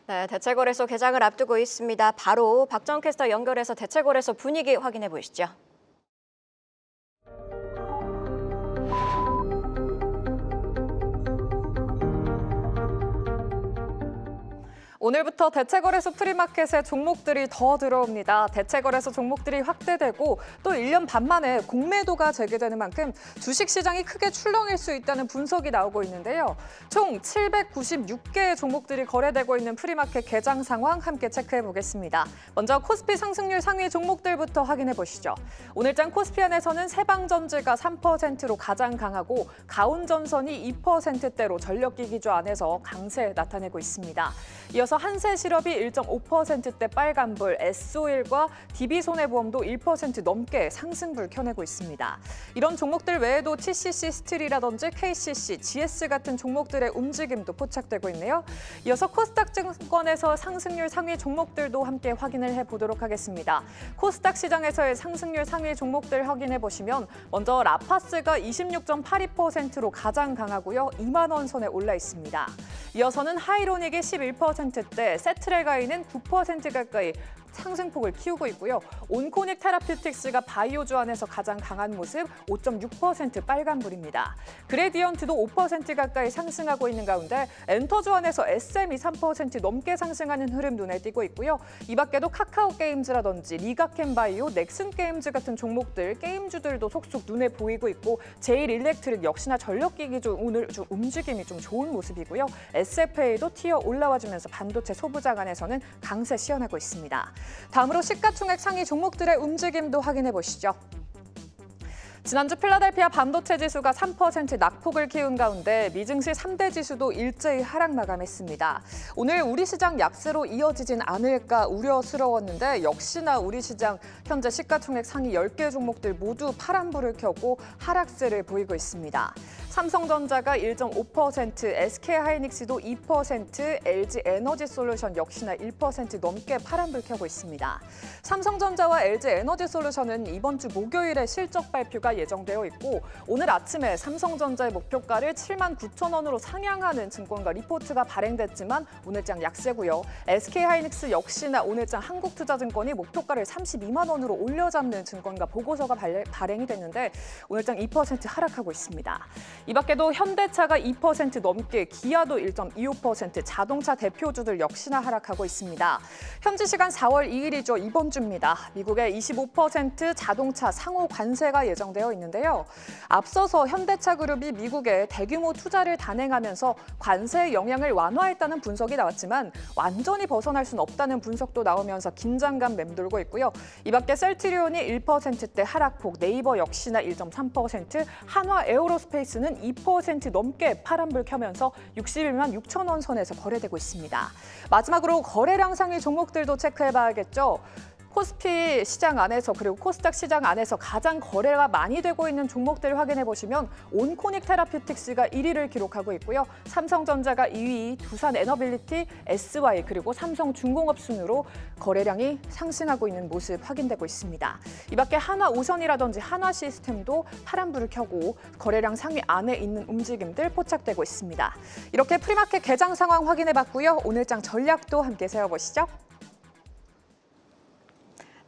네, 대체거래소 개장을 앞두고 있습니다. 바로 박정 캐스터 연결해서 대체거래소 분위기 확인해 보시죠. 오늘부터 대체거래소 프리마켓에 종목들이 더 들어옵니다. 대체거래소 종목들이 확대되고 또 1년 반 만에 공매도가 재개되는 만큼 주식시장이 크게 출렁일 수 있다는 분석이 나오고 있는데요. 총 796개의 종목들이 거래되고 있는 프리마켓 개장 상황 함께 체크해 보겠습니다. 먼저 코스피 상승률 상위 종목들부터 확인해 보시죠. 오늘장 코스피 안에서는 세방전지가 3%로 가장 강하고 가온전선이 2%대로 전력기기주 안에서 강세 나타내고 있습니다. 이어서 한세실업이 1.5%대 빨간불, S-오일과 DB손해보험도 1% 넘게 상승불 켜내고 있습니다. 이런 종목들 외에도 TCC 스틸이라든지 KCC, GS 같은 종목들의 움직임도 포착되고 있네요. 이어서 코스닥 증권에서 상승률 상위 종목들도 함께 확인을 해보도록 하겠습니다. 코스닥 시장에서의 상승률 상위 종목들 확인해 보시면 먼저 라파스가 26.82%로 가장 강하고요. 2만 원 선에 올라 있습니다. 이어서는 하이로닉이 11%대, 세트레가이는 9% 가까이 상승폭을 키우고 있고요. 온코닉 테라퓨틱스가 바이오주 안에서 가장 강한 모습 5.6% 빨간불입니다. 그레디언트도 5% 가까이 상승하고 있는 가운데 엔터주 안에서 SM이 3% 넘게 상승하는 흐름 눈에 띄고 있고요. 이 밖에도 카카오게임즈라든지 리가켄바이오, 넥슨게임즈 같은 종목들, 게임주들도 속속 눈에 보이고 있고 제일일렉트릭 역시나 전력기기주 오늘 좀 움직임이 좀 좋은 모습이고요. SFA도 티어 올라와주면서 반도체 소부장 안에서는 강세 시연하고 있습니다. 다음으로 시가총액 상위 종목들의 움직임도 확인해 보시죠. 지난주 필라델피아 반도체 지수가 3% 낙폭을 키운 가운데 미증시 3대 지수도 일제히 하락 마감했습니다. 오늘 우리 시장 약세로 이어지진 않을까 우려스러웠는데 역시나 우리 시장 현재 시가총액 상위 10개 종목들 모두 파란불을 켜고 하락세를 보이고 있습니다. 삼성전자가 1.5%, SK하이닉스도 2%, LG에너지솔루션 역시나 1% 넘게 파란불 켜고 있습니다. 삼성전자와 LG에너지솔루션은 이번 주 목요일에 실적 발표가 예정되어 있고 오늘 아침에 삼성전자의 목표가를 7만 9천 원으로 상향하는 증권가 리포트가 발행됐지만 오늘장 약세고요. SK하이닉스 역시나 오늘장 한국투자증권이 목표가를 32만 원으로 올려잡는 증권가 보고서가 발행이 됐는데 오늘장 2% 하락하고 있습니다. 이 밖에도 현대차가 2% 넘게, 기아도 1.25%, 자동차 대표주들 역시나 하락하고 있습니다. 현지 시간 4월 2일이죠. 이번 주입니다. 미국의 25% 자동차 상호 관세가 예정되어 있는데요. 앞서서 현대차 그룹이 미국에 대규모 투자를 단행하면서 관세의 영향을 완화했다는 분석이 나왔지만 완전히 벗어날 수는 없다는 분석도 나오면서 긴장감 맴돌고 있고요. 이 밖에 셀트리온이 1%대 하락폭, 네이버 역시나 1.3%, 한화 에어로스페이스는 2% 넘게 파란불 켜면서 61만 6천 원 선에서 거래되고 있습니다. 마지막으로 거래량 상위 종목들도 체크해봐야겠죠. 코스피 시장 안에서 그리고 코스닥 시장 안에서 가장 거래가 많이 되고 있는 종목들을 확인해 보시면 온코닉 테라퓨틱스가 1위를 기록하고 있고요. 삼성전자가 2위, 두산에너빌리티, SY 그리고 삼성중공업 순으로 거래량이 상승하고 있는 모습 확인되고 있습니다. 이 밖에 한화오션이라든지 한화시스템도 파란불을 켜고 거래량 상위 안에 있는 움직임들 포착되고 있습니다. 이렇게 프리마켓 개장 상황 확인해 봤고요. 오늘장 전략도 함께 세워보시죠.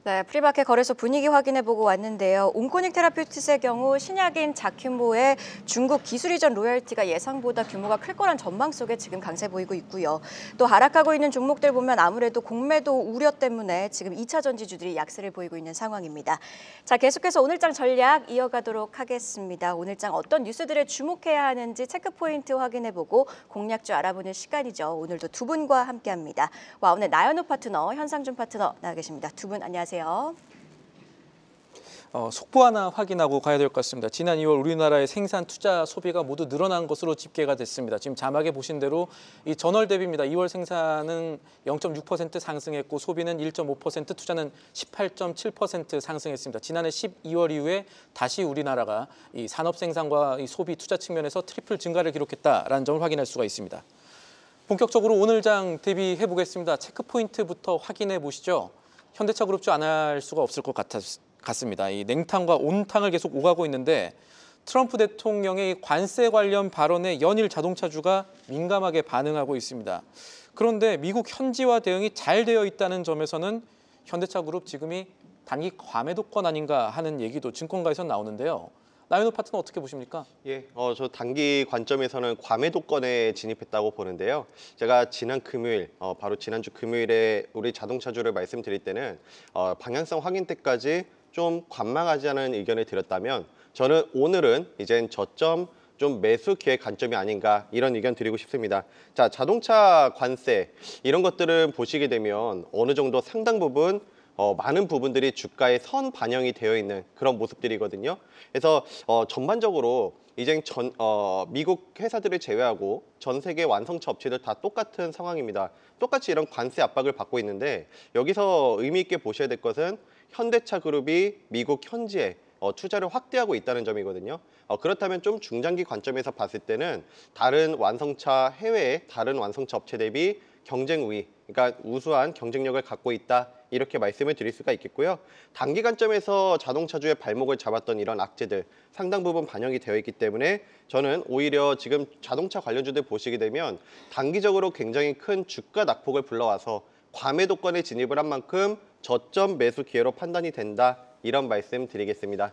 네, 프리마켓 거래소 분위기 확인해보고 왔는데요. 온코닉 테라퓨틱스의 경우 신약인 자큐모의 중국 기술 이전 로열티가 예상보다 규모가 클 거란 전망 속에 지금 강세 보이고 있고요. 또 하락하고 있는 종목들 보면 아무래도 공매도 우려 때문에 지금 2차 전지주들이 약세를 보이고 있는 상황입니다. 자, 계속해서 오늘장 전략 이어가도록 하겠습니다. 오늘장 어떤 뉴스들에 주목해야 하는지 체크포인트 확인해보고 공략주 알아보는 시간이죠. 오늘도 두 분과 함께합니다. 와운의 나연우 파트너, 현상준 파트너 나와 계십니다. 두 분 안녕하세요. 속보 하나 확인하고 가야 될 것 같습니다. 지난 2월 우리나라의 생산, 투자, 소비가 모두 늘어난 것으로 집계가 됐습니다. 지금 자막에 보신 대로 이 전월 대비입니다. 2월 생산은 0.6% 상승했고 소비는 1.5%, 투자는 18.7% 상승했습니다. 지난해 12월 이후에 다시 우리나라가 이 산업 생산과 이 소비, 투자 측면에서 트리플 증가를 기록했다라는 점을 확인할 수가 있습니다. 본격적으로 오늘장 대비해 보겠습니다. 체크 포인트부터 확인해 보시죠. 현대차 그룹주 안 할 수가 없을 것 같습니다. 이 냉탕과 온탕을 계속 오가고 있는데 트럼프 대통령의 관세 관련 발언에 연일 자동차주가 민감하게 반응하고 있습니다. 그런데 미국 현지화 대응이 잘 되어 있다는 점에서는 현대차그룹 지금이 단기 과매도권 아닌가 하는 얘기도 증권가에서 나오는데요. 나연호 파트너 어떻게 보십니까? 예, 저 단기 관점에서는 과매도권에 진입했다고 보는데요. 제가 지난 금요일, 바로 지난주 금요일에 우리 자동차주를 말씀드릴 때는 방향성 확인 때까지 좀 관망하자는 의견을 드렸다면 저는 오늘은 이젠 저점 좀 매수 기회 관점이 아닌가 이런 의견 드리고 싶습니다. 자, 자동차 관세 이런 것들은 보시게 되면 어느 정도 상당 부분 많은 부분들이 주가에 선 반영이 되어 있는 그런 모습들이거든요. 그래서 전반적으로 이제 미국 회사들을 제외하고 전 세계 완성차 업체들 다 똑같은 상황입니다. 똑같이 이런 관세 압박을 받고 있는데 여기서 의미 있게 보셔야 될 것은 현대차 그룹이 미국 현지에 투자를 확대하고 있다는 점이거든요. 그렇다면 좀 중장기 관점에서 봤을 때는 다른 완성차 해외의 다른 완성차 업체 대비 경쟁 우위, 그러니까 우수한 경쟁력을 갖고 있다 이렇게 말씀을 드릴 수가 있겠고요. 단기 관점에서 자동차주의 발목을 잡았던 이런 악재들 상당 부분 반영이 되어 있기 때문에 저는 오히려 지금 자동차 관련주들 보시게 되면 단기적으로 굉장히 큰 주가 낙폭을 불러와서 과매도권에 진입을 한 만큼 저점 매수 기회로 판단이 된다 이런 말씀 드리겠습니다.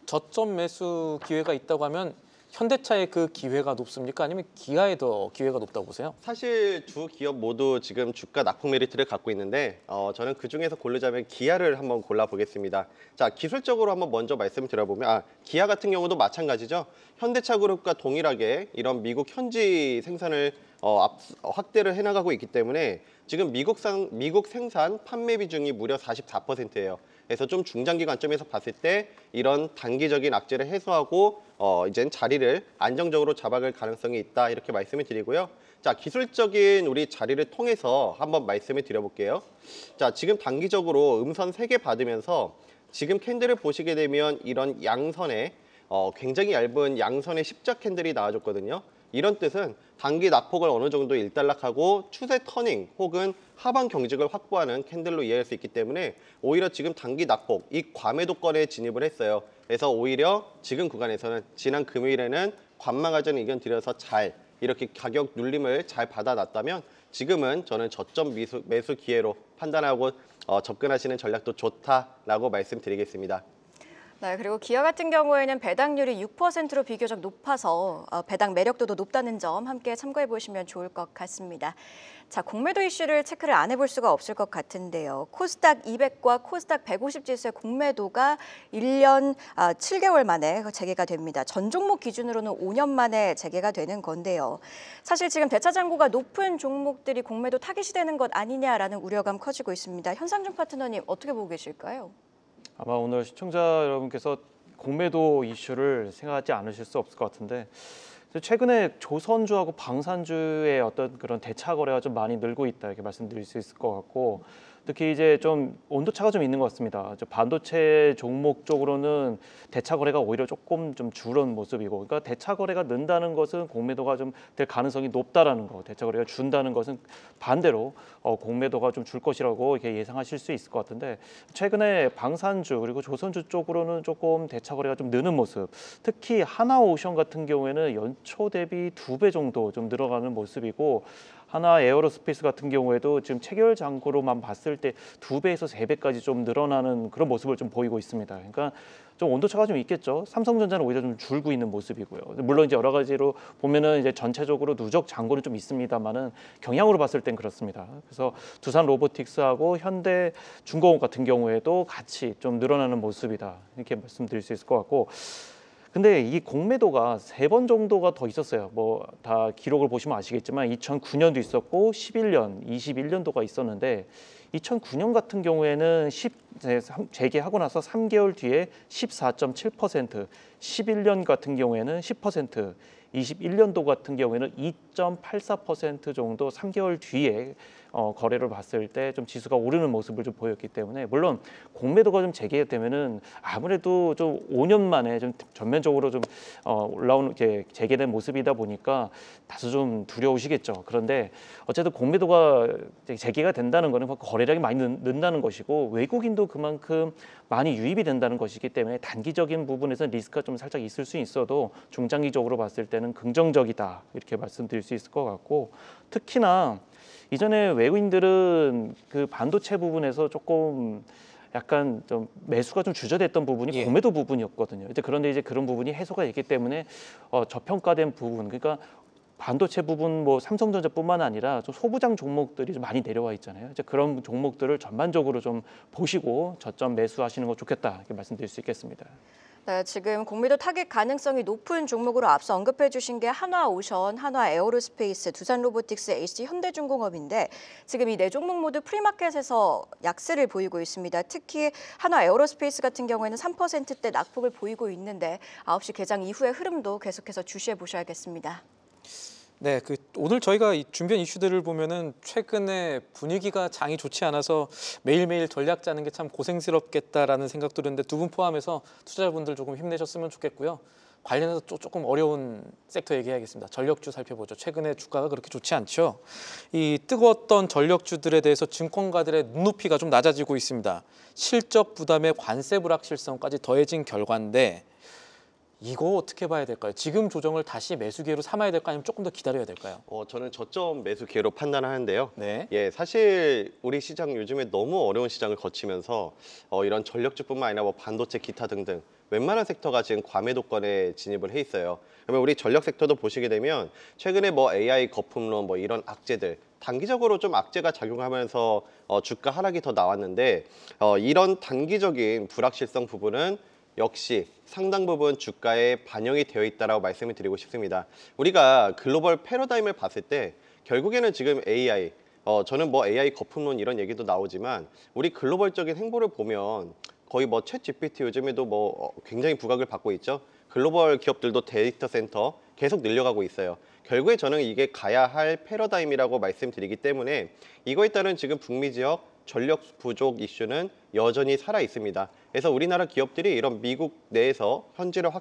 저점 매수 기회가 있다고 하면 현대차의 그 기회가 높습니까? 아니면 기아의 더 기회가 높다고 보세요? 사실 두 기업 모두 지금 주가 낙폭 메리트를 갖고 있는데 저는 그중에서 고르자면 기아를 한번 골라보겠습니다. 자, 기술적으로 한번 먼저 말씀드려보면 기아 같은 경우도 마찬가지죠. 현대차 그룹과 동일하게 이런 미국 현지 생산을 확대를 해나가고 있기 때문에 지금 미국 생산 판매 비중이 무려 44%예요. 그래서 좀 중장기 관점에서 봤을 때 이런 단기적인 악재를 해소하고 이젠 자리를 안정적으로 잡아갈 가능성이 있다 이렇게 말씀을 드리고요. 자, 기술적인 우리 자리를 통해서 한번 말씀을 드려볼게요. 자, 지금 단기적으로 음선 3개 받으면서 지금 캔들을 보시게 되면 이런 양선에 굉장히 얇은 양선의 십자 캔들이 나와줬거든요. 이런 뜻은 단기 낙폭을 어느 정도 일단락하고 추세 터닝 혹은 하방 경직을 확보하는 캔들로 이해할 수 있기 때문에 오히려 지금 단기 낙폭, 이 과매도권에 진입을 했어요. 그래서 오히려 지금 구간에서는 지난 금요일에는 관망하자는 의견 드려서 잘 이렇게 가격 눌림을 잘 받아놨다면 지금은 저는 저점 매수 기회로 판단하고 접근하시는 전략도 좋다라고 말씀드리겠습니다. 네, 그리고 기아 같은 경우에는 배당률이 6%로 비교적 높아서 배당 매력도도 높다는 점 함께 참고해 보시면 좋을 것 같습니다. 자, 공매도 이슈를 체크를 안 해볼 수가 없을 것 같은데요. 코스닥 200과 코스닥 150 지수의 공매도가 1년 7개월 만에 재개가 됩니다. 전 종목 기준으로는 5년 만에 재개가 되는 건데요. 사실 지금 대차장고가 높은 종목들이 공매도 타깃이 되는 것 아니냐라는 우려감 커지고 있습니다. 현상중 파트너님 어떻게 보고 계실까요? 아마 오늘 시청자 여러분께서 공매도 이슈를 생각하지 않으실 수 없을 것 같은데 최근에 조선주하고 방산주의 어떤 그런 대차 거래가 좀 많이 늘고 있다 이렇게 말씀드릴 수 있을 것 같고 특히 이제 좀 온도차가 좀 있는 것 같습니다. 반도체 종목 쪽으로는 대차 거래가 오히려 조금 좀 줄은 모습이고, 그러니까 대차 거래가 는다는 것은 공매도가 좀 될 가능성이 높다라는 거, 대차 거래가 준다는 것은 반대로 공매도가 좀 줄 것이라고 이렇게 예상하실 수 있을 것 같은데 최근에 방산주 그리고 조선주 쪽으로는 조금 대차 거래가 좀 느는 모습, 특히 하나오션 같은 경우에는 연초 대비 2배 정도 좀 늘어가는 모습이고. 하나 에어로스페이스 같은 경우에도 지금 체결 잔고로만 봤을 때 2배에서 3배까지 좀 늘어나는 그런 모습을 좀 보이고 있습니다. 그러니까 좀 온도차가 좀 있겠죠. 삼성전자는 오히려 좀 줄고 있는 모습이고요. 물론 이제 여러 가지로 보면은 이제 전체적으로 누적 잔고는 좀 있습니다만은 경향으로 봤을 땐 그렇습니다. 그래서 두산 로보틱스하고 현대 중공업 같은 경우에도 같이 좀 늘어나는 모습이다. 이렇게 말씀드릴 수 있을 것 같고. 근데 이 공매도가 3번 정도가 더 있었어요. 뭐 다 기록을 보시면 아시겠지만 2009년도 있었고 11년, 21년도가 있었는데 2009년 같은 경우에는 재개하고 나서 3개월 뒤에 14.7%, 11년 같은 경우에는 10%, 21년도 같은 경우에는 2.84% 정도 3개월 뒤에 거래를 봤을 때 좀 지수가 오르는 모습을 좀 보였기 때문에 물론 공매도가 좀 재개되면은 아무래도 좀 5년 만에 좀 전면적으로 좀 올라오는 이렇게 재개된 모습이다 보니까 다소 좀 두려우시겠죠. 그런데 어쨌든 공매도가 재개가 된다는 거는 거래량이 많이 는다는 것이고 외국인도 그만큼 많이 유입이 된다는 것이기 때문에 단기적인 부분에서 리스크가 좀 살짝 있을 수 있어도 중장기적으로 봤을 때는 긍정적이다 이렇게 말씀드릴 수 있을 것 같고 특히나 이전에 외국인들은 그 반도체 부분에서 조금 약간 좀 매수가 좀 주저됐던 부분이 예. 공매도 부분이었거든요. 그런데 이제 그런 부분이 해소가 됐기 때문에 저평가된 부분, 그러니까 반도체 부분 뭐 삼성전자뿐만 아니라 좀 소부장 종목들이 좀 많이 내려와 있잖아요. 이제 그런 종목들을 전반적으로 좀 보시고 저점 매수하시는 거 좋겠다 이렇게 말씀드릴 수 있겠습니다. 네, 지금 공매도 타깃 가능성이 높은 종목으로 앞서 언급해 주신 게 한화오션, 한화에어로스페이스, 두산로보틱스, HC현대중공업인데 지금 이 네 종목 모두 프리마켓에서 약세를 보이고 있습니다. 특히 한화에어로스페이스 같은 경우에는 3%대 낙폭을 보이고 있는데 9시 개장 이후의 흐름도 계속해서 주시해 보셔야겠습니다. 네, 오늘 저희가 준비한 이슈들을 보면은 최근에 분위기가 장이 좋지 않아서 매일매일 전략 짜는 게 참 고생스럽겠다라는 생각도 드는데 두 분 포함해서 투자자분들 조금 힘내셨으면 좋겠고요. 관련해서 조금 어려운 섹터 얘기해야겠습니다. 전력주 살펴보죠. 최근에 주가가 그렇게 좋지 않죠. 이 뜨거웠던 전력주들에 대해서 증권가들의 눈높이가 좀 낮아지고 있습니다. 실적 부담에 관세 불확실성까지 더해진 결과인데 이거 어떻게 봐야 될까요? 지금 조정을 다시 매수 기회로 삼아야 될까요? 아니면 조금 더 기다려야 될까요? 저는 저점 매수 기회로 판단하는데요. 네. 예, 사실 우리 시장 요즘에 너무 어려운 시장을 거치면서 이런 전력주뿐만 아니라 뭐 반도체, 기타 등등 웬만한 섹터가 지금 과매도권에 진입을 해 있어요. 그러면 우리 전력 섹터도 보시게 되면 최근에 뭐 AI 거품론 뭐 이런 악재들 단기적으로 좀 악재가 작용하면서 주가 하락이 더 나왔는데 이런 단기적인 불확실성 부분은 역시 상당 부분 주가에 반영이 되어 있다라고 말씀을 드리고 싶습니다. 우리가 글로벌 패러다임을 봤을 때 결국에는 지금 AI, 저는 뭐 AI 거품론 이런 얘기도 나오지만 우리 글로벌적인 행보를 보면 거의 뭐 챗 GPT 요즘에도 뭐 굉장히 부각을 받고 있죠. 글로벌 기업들도 데이터 센터 계속 늘려가고 있어요. 결국에 저는 이게 가야 할 패러다임이라고 말씀드리기 때문에 이거에 따른 지금 북미 지역 전력 부족 이슈는 여전히 살아 있습니다. 그래서 우리나라 기업들이 이런 미국 내에서 현지를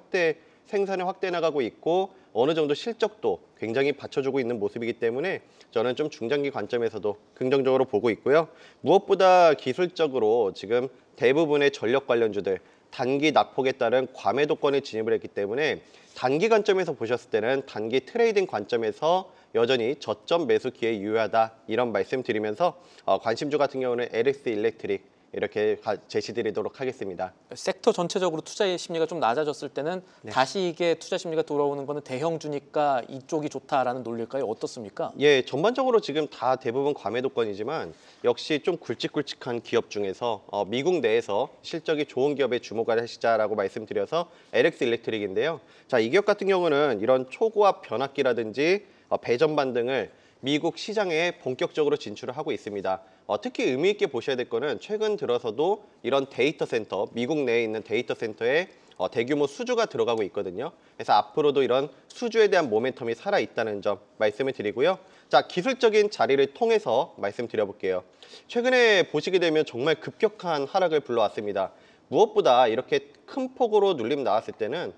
생산을 확대해 나가고 있고 어느 정도 실적도 굉장히 받쳐주고 있는 모습이기 때문에 저는 좀 중장기 관점에서도 긍정적으로 보고 있고요. 무엇보다 기술적으로 지금 대부분의 전력 관련주들 단기 낙폭에 따른 과매도권에 진입을 했기 때문에 단기 관점에서 보셨을 때는 단기 트레이딩 관점에서 여전히 저점 매수 기회에 유효하다 이런 말씀 드리면서 관심주 같은 경우는 LS 일렉트릭 이렇게 제시드리도록 하겠습니다. 섹터 전체적으로 투자의 심리가 좀 낮아졌을 때는 다시 이게 투자 심리가 돌아오는 거는 대형주니까 이쪽이 좋다라는 논리일까요? 어떻습니까? 예, 전반적으로 지금 다 대부분 과매도권이지만 역시 좀 굵직굵직한 기업 중에서 미국 내에서 실적이 좋은 기업에 주목을 하시자라고 말씀드려서 LX 일렉트릭인데요. 자, 이 기업 같은 경우는 이런 초고압 변압기라든지 배전반 등을 미국 시장에 본격적으로 진출을 하고 있습니다. 특히 의미 있게 보셔야 될 거는 최근 들어서도 이런 데이터 센터, 미국 내에 있는 데이터 센터에 대규모 수주가 들어가고 있거든요. 그래서 앞으로도 이런 수주에 대한 모멘텀이 살아있다는 점 말씀을 드리고요. 자, 기술적인 자리를 통해서 말씀드려볼게요. 최근에 보시게 되면 정말 급격한 하락을 불러왔습니다. 무엇보다 이렇게 큰 폭으로 눌림 나왔을 때는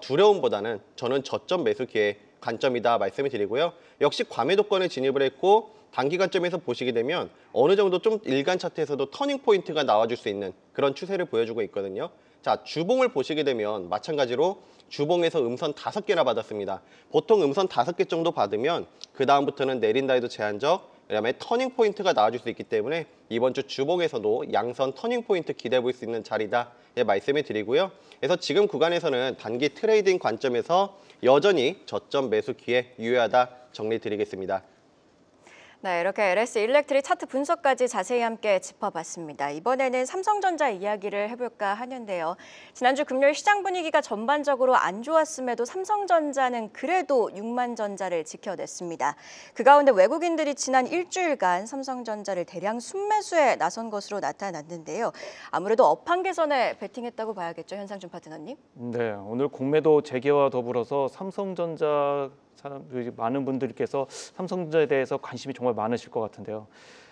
두려움보다는 저는 저점 매수 기회 관점이다 말씀을 드리고요. 역시 과매도권에 진입을 했고 단기 관점에서 보시게 되면 어느 정도 좀 일간 차트에서도 터닝 포인트가 나와줄 수 있는 그런 추세를 보여주고 있거든요. 자, 주봉을 보시게 되면 마찬가지로 주봉에서 음선 5개나 받았습니다. 보통 음선 5개 정도 받으면 그 다음부터는 내린다 해도 제한적, 그다음에 터닝 포인트가 나와줄 수 있기 때문에 이번 주 주봉에서도 양선 터닝 포인트 기대해 볼 수 있는 자리다 말씀을 드리고요. 그래서 지금 구간에서는 단기 트레이딩 관점에서 여전히 저점 매수 기회 유효하다 정리 드리겠습니다. 네, 이렇게 LS 일렉트릭 차트 분석까지 자세히 함께 짚어봤습니다. 이번에는 삼성전자 이야기를 해볼까 하는데요. 지난주 금요일 시장 분위기가 전반적으로 안 좋았음에도 삼성전자는 그래도 6만 전자를 지켜냈습니다. 그 가운데 외국인들이 지난 일주일간 삼성전자를 대량 순매수에 나선 것으로 나타났는데요. 아무래도 업황 개선에 베팅했다고 봐야겠죠, 현상준 파트너님? 네, 오늘 공매도 재개와 더불어서 삼성전자 많은 분들께서 삼성전자에 대해서 관심이 정말 많으실 것 같은데요.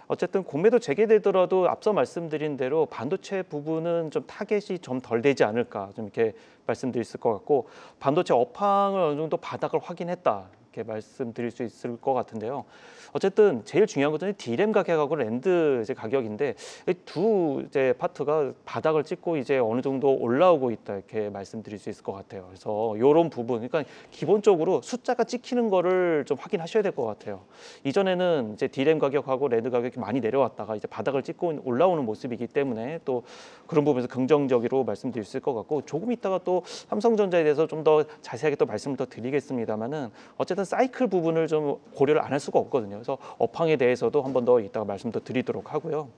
어쨌든 공매도 재개되더라도 앞서 말씀드린 대로 반도체 부분은 좀 타겟이 좀 덜 되지 않을까 좀 이렇게 말씀드릴 것 같고 반도체 업황을 어느 정도 바닥을 확인했다. 이렇게 말씀드릴 수 있을 것 같은데요. 어쨌든 제일 중요한 것은 D램 가격하고 랜드 이제 가격인데 두 이제 파트가 바닥을 찍고 이제 어느 정도 올라오고 있다 이렇게 말씀드릴 수 있을 것 같아요. 그래서 이런 부분, 그러니까 기본적으로 숫자가 찍히는 거를 좀 확인하셔야 될 것 같아요. 이전에는 이제 D램 가격하고 랜드 가격이 많이 내려왔다가 이제 바닥을 찍고 올라오는 모습이기 때문에 또 그런 부분에서 긍정적으로 말씀드릴 수 있을 것 같고, 조금 있다가 또 삼성전자에 대해서 좀 더 자세하게 또 말씀을 더 드리겠습니다만은 어쨌든 사이클 부분을 좀 고려를 안 할 수가 없거든요. 그래서 업황에 대해서도 한 번 더 이따가 말씀 더 드리도록 하고요.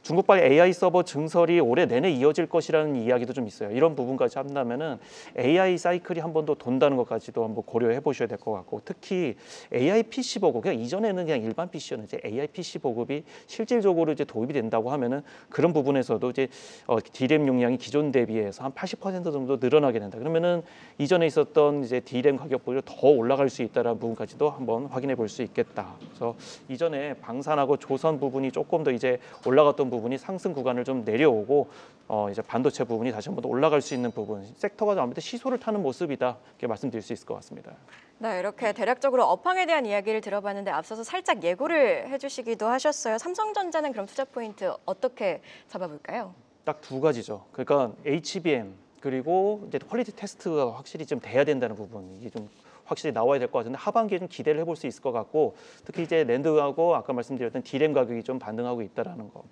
중국발 AI 서버 증설이 올해 내내 이어질 것이라는 이야기도 좀 있어요. 이런 부분까지 한다면은 AI 사이클이 한 번 더 돈다는 것까지도 한번 고려해 보셔야 될 것 같고, 특히 AI PC 보급, 그냥 이전에는 그냥 일반 PC였는데 AI PC 보급이 실질적으로 이제 도입이 된다고 하면은 그런 부분에서도 이제 D램 용량이 기존 대비해서 한 80% 정도 늘어나게 된다. 그러면은 이전에 있었던 이제 D램 가격보다 더 올라갈 수 있다라는 부분까지도 한번 확인해 볼 수 있겠다. 그래서 이전에 방산하고 조선 부분이 조금 더 이제 올라갔던 부분이 상승 구간을 좀 내려오고 이제 반도체 부분이 다시 한번 더 올라갈 수 있는 부분, 섹터가 아무래도 시소를 타는 모습이다 이렇게 말씀드릴 수 있을 것 같습니다. 네, 이렇게 대략적으로 업황에 대한 이야기를 들어봤는데 앞서서 살짝 예고를 해주시기도 하셨어요. 삼성전자는 그럼 투자 포인트 어떻게 잡아볼까요? 딱 두 가지죠. 그러니까 HBM 그리고 이제 퀄리티 테스트가 확실히 좀 돼야 된다는 부분, 이게 좀 확실히 나와야 될 것 같은데 하반기에 좀 기대를 해볼 수 있을 것 같고, 특히 이제 랜드하고 아까 말씀드렸던 D램 가격이 좀 반등하고 있다라는 거,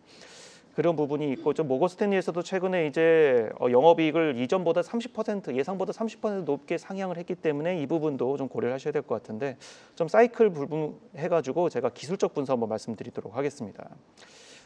그런 부분이 있고, 좀 모건 스탠리에서도 최근에 이제 영업이익을 이전보다 30% 예상보다 30% 높게 상향을 했기 때문에 이 부분도 좀 고려를 하셔야 될 것 같은데, 좀 사이클 부분 해가지고 제가 기술적 분석 한번 말씀드리도록 하겠습니다.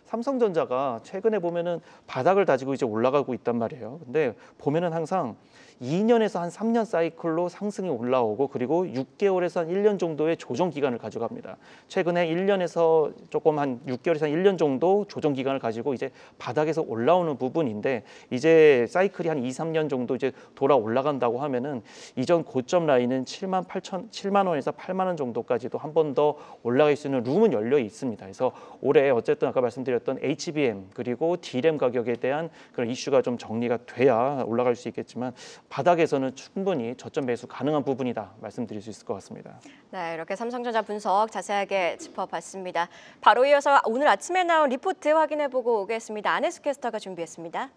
삼성전자가 최근에 보면은 바닥을 다지고 이제 올라가고 있단 말이에요. 근데 보면은 항상 2년에서 한 3년 사이클로 상승이 올라오고, 그리고 6개월에서 한 1년 정도의 조정 기간을 가져갑니다. 최근에 1년에서 조금 한 6개월에서 한 1년 정도 조정 기간을 가지고 이제 바닥에서 올라오는 부분인데, 이제 사이클이 한 2, 3년 정도 이제 돌아 올라간다고 하면은 이전 고점 라인은 7만 원에서 8만 원 정도까지도 한 번 더 올라갈 수 있는 룸은 열려 있습니다. 그래서 올해 어쨌든 아까 말씀드렸던 HBM 그리고 D램 가격에 대한 그런 이슈가 좀 정리가 돼야 올라갈 수 있겠지만, 바닥에서는 충분히 저점 매수 가능한 부분이다 말씀드릴 수 있을 것 같습니다. 네, 이렇게 삼성전자 분석 자세하게 짚어봤습니다. 바로 이어서 오늘 아침에 나온 리포트 확인해보고 오겠습니다. 안혜수 캐스터가 준비했습니다.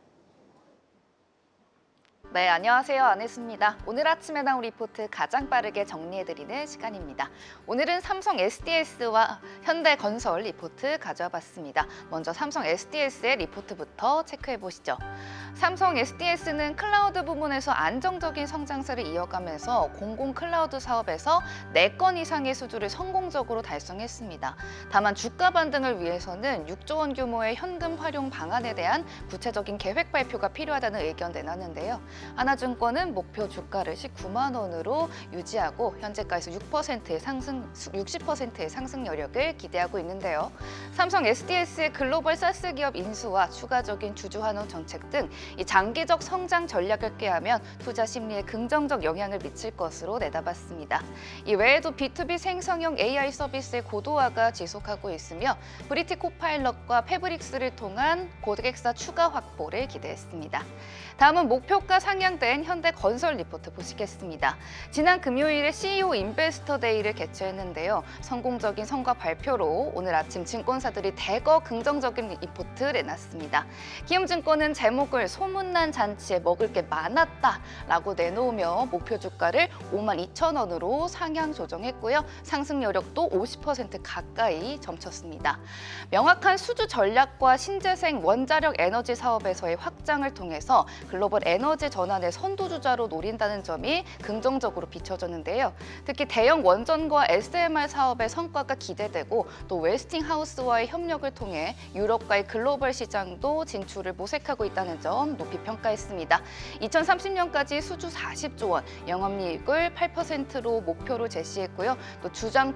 네, 안녕하세요. 안혜수입니다. 오늘 아침에 나온 리포트 가장 빠르게 정리해드리는 시간입니다. 오늘은 삼성 SDS와 현대건설 리포트 가져와 봤습니다. 먼저 삼성 SDS의 리포트부터 체크해보시죠. 삼성 SDS는 클라우드 부문에서 안정적인 성장세를 이어가면서 공공 클라우드 사업에서 4건 이상의 수주를 성공적으로 달성했습니다. 다만 주가 반등을 위해서는 6조 원 규모의 현금 활용 방안에 대한 구체적인 계획 발표가 필요하다는 의견 내놨는데요. 하나증권은 목표 주가를 19만 원으로 유지하고 현재가에서 60%의 상승 여력을 기대하고 있는데요. 삼성 SDS의 글로벌 사스 기업 인수와 추가적인 주주 환원 정책 등 이 장기적 성장 전략을 꾀하면 투자 심리에 긍정적 영향을 미칠 것으로 내다봤습니다. 이 외에도 B2B 생성형 AI 서비스의 고도화가 지속하고 있으며 브리티 코파일럿과 패브릭스를 통한 고객사 추가 확보를 기대했습니다. 다음은 목표가 상향된 현대건설 리포트 보시겠습니다. 지난 금요일에 CEO 인베스터 데이를 개최했는데요. 성공적인 성과 발표로 오늘 아침 증권사들이 대거 긍정적인 리포트를 내놨습니다. 키움증권은 제목을 소문난 잔치에 먹을 게 많았다라고 내놓으며 목표 주가를 52,000원으로 상향 조정했고요. 상승 여력도 50% 가까이 점쳤습니다. 명확한 수주 전략과 신재생 원자력 에너지 사업에서의 확장을 통해서 글로벌 에너지 전환의 선두주자로 노린다는 점이 긍정적으로 비춰졌는데요. 특히 대형 원전과 SMR 사업의 성과가 기대되고 또 웨스팅하우스와의 협력을 통해 유럽과의 글로벌 시장도 진출을 모색하고 있다는 점 높이 평가했습니다. 2030년까지 수주 40조 원, 영업이익을 8%로 목표로 제시했고요. 또 주당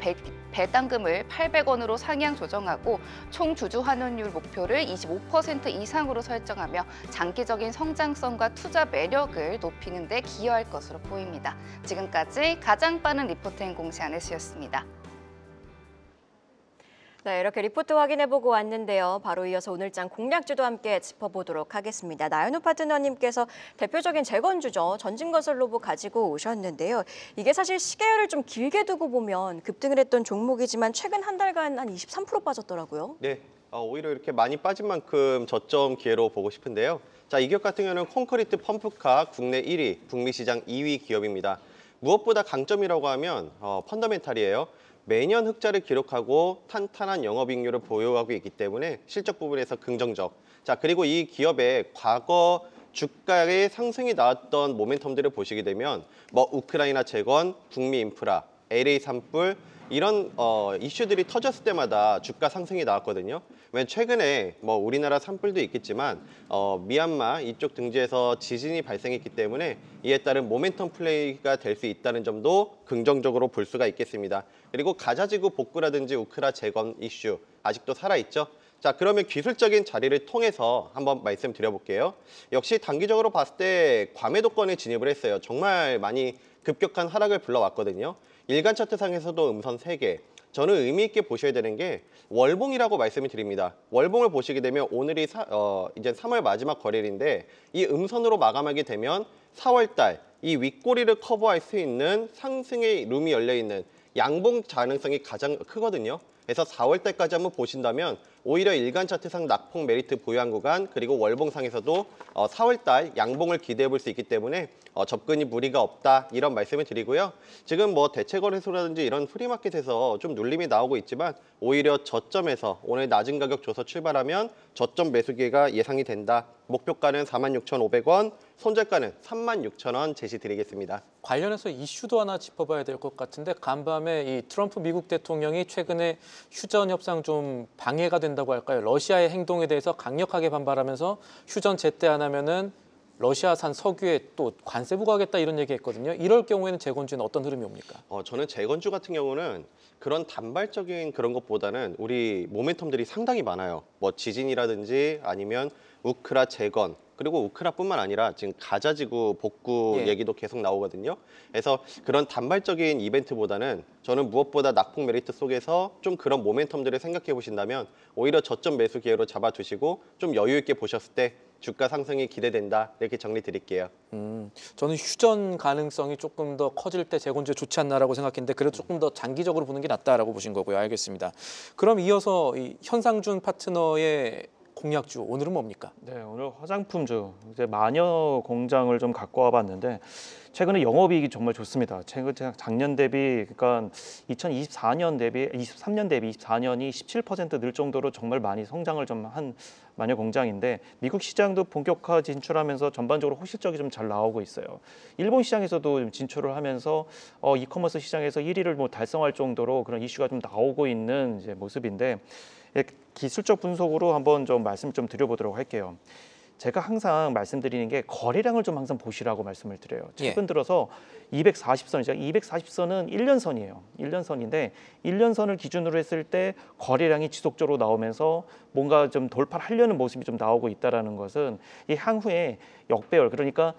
배당금을 800원으로 상향 조정하고 총 주주 환원율 목표를 25% 이상으로 설정하며 장기적인 성장성과 투자 매력을 높이는 데 기여할 것으로 보입니다. 지금까지 가장 빠른 리포트 행공시 안혜수였습니다. 네, 이렇게 리포트 확인해보고 왔는데요. 바로 이어서 오늘장 공략주도 함께 짚어보도록 하겠습니다. 나연우 파트너님께서 대표적인 재건주죠. 전진건설 로봇 가지고 오셨는데요. 이게 사실 시계열을 좀 길게 두고 보면 급등을 했던 종목이지만 최근 한 달간 한 23% 빠졌더라고요. 네, 오히려 이렇게 많이 빠진 만큼 저점 기회로 보고 싶은데요. 자, 이 기업 같은 경우는 콘크리트 펌프카 국내 1위, 북미 시장 2위 기업입니다. 무엇보다 강점이라고 하면 펀더멘탈이에요. 매년 흑자를 기록하고 탄탄한 영업이익률을 보유하고 있기 때문에 실적 부분에서 긍정적. 자, 그리고 이 기업의 과거 주가의 상승이 나왔던 모멘텀들을 보시게 되면 뭐 우크라이나 재건, 북미 인프라, LA 산불 이런 이슈들이 터졌을 때마다 주가 상승이 나왔거든요. 왜냐면 최근에 뭐 우리나라 산불도 있겠지만 미얀마 이쪽 등지에서 지진이 발생했기 때문에 이에 따른 모멘텀 플레이가 될 수 있다는 점도 긍정적으로 볼 수가 있겠습니다. 그리고 가자지구 복구라든지 우크라 재건 이슈 아직도 살아있죠. 자, 그러면 기술적인 자리를 통해서 한번 말씀드려볼게요. 역시 단기적으로 봤을 때 과매도권에 진입을 했어요. 정말 많이 급격한 하락을 불러왔거든요. 일간 차트상에서도 음선 3개. 저는 의미 있게 보셔야 되는 게 월봉이라고 말씀을 드립니다. 월봉을 보시게 되면 오늘이 이제 3월 마지막 거래일인데 이 음선으로 마감하게 되면 4월 달 이 윗꼬리를 커버할 수 있는 상승의 룸이 열려있는 양봉 가능성이 가장 크거든요. 그래서 4월 달까지 한번 보신다면 오히려 일간 차트상 낙폭 메리트 보유한 구간 그리고 월봉상에서도 4월 달 양봉을 기대해 볼 수 있기 때문에 접근이 무리가 없다 이런 말씀을 드리고요. 지금 뭐 대체거래소라든지 이런 프리마켓에서 좀 눌림이 나오고 있지만 오히려 저점에서 오늘 낮은 가격 줘서 출발하면 저점 매수 기회가 예상이 된다. 목표가는 46,500원, 손절가는 36,000원 제시드리겠습니다. 관련해서 이슈도 하나 짚어봐야 될 것 같은데 간밤에 이 트럼프 미국 대통령이 최근에 휴전 협상 좀 방해가 된다고 할까요? 러시아의 행동에 대해서 강력하게 반발하면서 휴전 제때 안 하면은 러시아산 석유에 또 관세 부과하겠다 이런 얘기했거든요. 이럴 경우에는 재건주는 어떤 흐름이 옵니까? 저는 재건주 같은 경우는 그런 단발적인 그런 것보다는 우리 모멘텀들이 상당히 많아요. 뭐 지진이라든지 아니면 우크라 재건 그리고 우크라뿐만 아니라 지금 가자지구 복구 얘기도 계속 나오거든요. 그래서 그런 단발적인 이벤트보다는 저는 무엇보다 낙폭 메리트 속에서 좀 그런 모멘텀들을 생각해 보신다면 오히려 저점 매수 기회로 잡아두시고 좀 여유 있게 보셨을 때 주가 상승이 기대된다 이렇게 정리 드릴게요. 저는 휴전 가능성이 조금 더 커질 때 재건주에 좋지 않나라고 생각했는데 그래도 조금 더 장기적으로 보는 게 낫다라고 보신 거고요. 알겠습니다. 그럼 이어서 이 현상준 파트너의 공략주 오늘은 뭡니까? 네, 오늘 화장품주 이제 마녀 공장을 좀 갖고 와봤는데 최근에 영업이익이 정말 좋습니다. 최근 작년 대비 그러니까 2023년 대비 24년이 17% 늘 정도로 정말 많이 성장을 좀 한 마녀 공장인데 미국 시장도 본격화 진출하면서 전반적으로 호실적이 좀 잘 나오고 있어요. 일본 시장에서도 진출을 하면서 이커머스 시장에서 1위를 뭐 달성할 정도로 그런 이슈가 좀 나오고 있는 이제 모습인데. 기술적 분석으로 한번 좀 말씀 좀 드려보도록 할게요. 제가 항상 말씀드리는 게 거래량을 좀 항상 보시라고 말씀을 드려요. 최근 들어서 240선이죠. 240선은 1년선이에요. 1년선인데 1년선을 기준으로 했을 때 거래량이 지속적으로 나오면서 뭔가 좀 돌파를 하려는 모습이 좀 나오고 있다는 것은 이 향후에 역배열 그러니까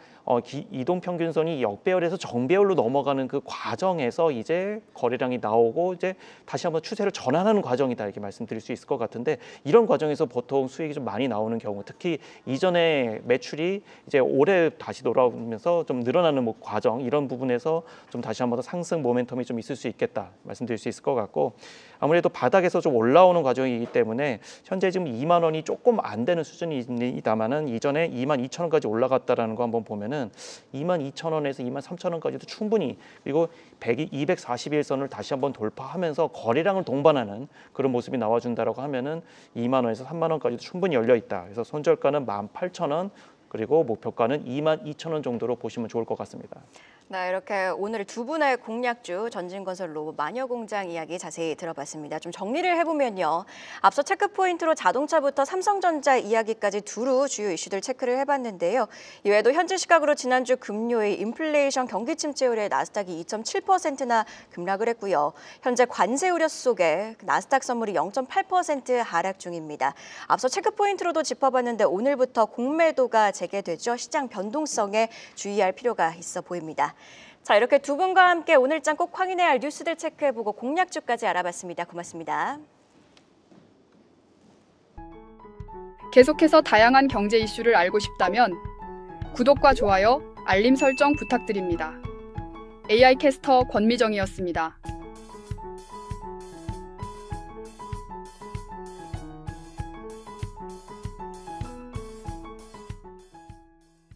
이동평균선이 역배열에서 정배열로 넘어가는 그 과정에서 이제 거래량이 나오고 이제 다시 한번 추세를 전환하는 과정이다 이렇게 말씀드릴 수 있을 것 같은데 이런 과정에서 보통 수익이 좀 많이 나오는 경우 특히 이전에 매출이 이제 올해 다시 돌아오면서 좀 늘어나는 뭐 과정 이런 부분에서 좀 다시 한번 더 상승 모멘텀이 좀 있을 수 있겠다 말씀드릴 수 있을 것 같고 아무래도 바닥에서 좀 올라오는 과정이기 때문에 현재 지금 2만 원이 조금 안 되는 수준이다만은 이전에 22,000원까지 올라갔다라는 거 한번 보면은 22,000원에서 23,000원까지도 충분히 그리고 241선을 다시 한번 돌파하면서 거래량을 동반하는 그런 모습이 나와준다라고 하면은 2만 원에서 3만 원까지도 충분히 열려 있다. 그래서 손절가는 18,000원 그리고 목표가는 22,000원 정도로 보시면 좋을 것 같습니다. 네, 이렇게 오늘 두 분의 공략주 전진건설 로봇 마녀공장 이야기 자세히 들어봤습니다. 좀 정리를 해보면요. 앞서 체크포인트로 자동차부터 삼성전자 이야기까지 두루 주요 이슈들 체크를 해봤는데요. 이외에도 현재 시각으로 지난주 금요일 인플레이션 경기 침체 우려에 나스닥이 2.7%나 급락을 했고요. 현재 관세 우려 속에 나스닥 선물이 0.8% 하락 중입니다. 앞서 체크포인트로도 짚어봤는데 오늘부터 공매도가 재개되죠. 시장 변동성에 주의할 필요가 있어 보입니다. 자, 이렇게 두 분과 함께 오늘장 꼭 확인해야 할 뉴스들 체크해보고 공략주까지 알아봤습니다. 고맙습니다. 계속해서 다양한 경제 이슈를 알고 싶다면 구독과 좋아요, 알림 설정 부탁드립니다. AI 캐스터 권미정이었습니다.